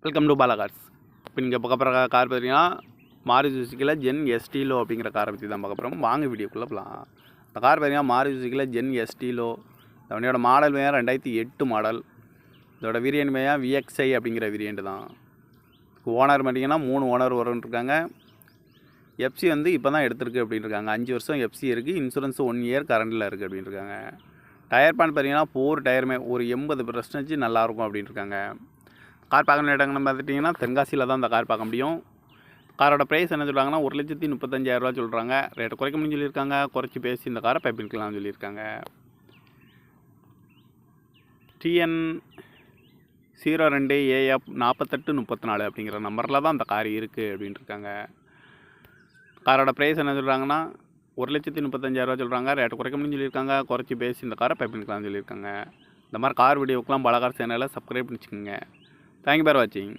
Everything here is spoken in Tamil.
Welcome to Bala cars. இப்போ நீங்கள் பார்க்க போகிற கார் பார்த்தீங்கன்னா மாருதி சுசுக்கியில் ஜென் எஸ்டிலோ அப்படிங்கிற காரை பற்றி தான் பார்க்க போகிறோம். வாங்க வீடியோக்குள்ளே போகலாம். இந்த கார் பார்த்தீங்கன்னா மாருதி சுசுக்கியில் ஜென் எஸ்டிலோ. இந்த வண்டியோட மாடல் பார்த்தீங்கன்னா 2008 மாடல். இதோட வேரியன்ட் பார்த்தீங்கன்னா விஎக்ஸ்ஐ அப்படிங்கிற வேரியன்ட் தான். ஓனர் பார்த்தீங்கன்னா 3 ஓனர் வரும்ன்ருக்காங்க. எஃப்சி வந்து இப்போ தான் எடுத்திருக்கு அப்படின்னு இருக்காங்க. 5 வருஷம் எஃப்சி இருக்குது. இன்சூரன்ஸ் 1 இயர் கரண்டில் இருக்குது அப்படின்னு இருக்காங்க. டயர் பேன் பார்த்தீங்கன்னா 4 டயருமே ஒரு 80% நல்லாயிருக்கும் அப்படின்னு இருக்காங்க. கார் பார்க்கணும் இடங்கள்னு பார்த்துட்டிங்கன்னா தென்காசியில் தான் இந்த கார் பார்க்க முடியும். காரோட ப்ரைஸ் என்ன சொல்கிறாங்கன்னா 1,35,000 சொல்கிறாங்க. ரேட்டை குறைக்க முடியும்னு சொல்லியிருக்காங்க. குறைச்சி பேசி இந்த காரை பைப்பிக்கலாம்னு சொல்லியிருக்காங்க. TN 02 AF 4834 அப்படிங்கிற நம்பரில் தான் இந்த கார் இருக்குது அப்படின்ட்டு இருக்காங்க. காரோட ப்ரைஸ் என்ன சொல்கிறாங்கன்னா 1,35,000 சொல்கிறாங்க. ரேட்டை குறைக்க முடியும்னு சொல்லியிருக்காங்க. குறைச்சி பேசி இந்த காரை பைப்பிக்கலாம்னு சொல்லியிருக்காங்க. இந்த மாதிரி கார் வீடியோக்கெலாம் பாலா கார் சேனலை சப்ஸ்கிரைப் பண்ணிச்சுக்கோங்க. தேங்க்யூ ஃபார் வாட்சிங்.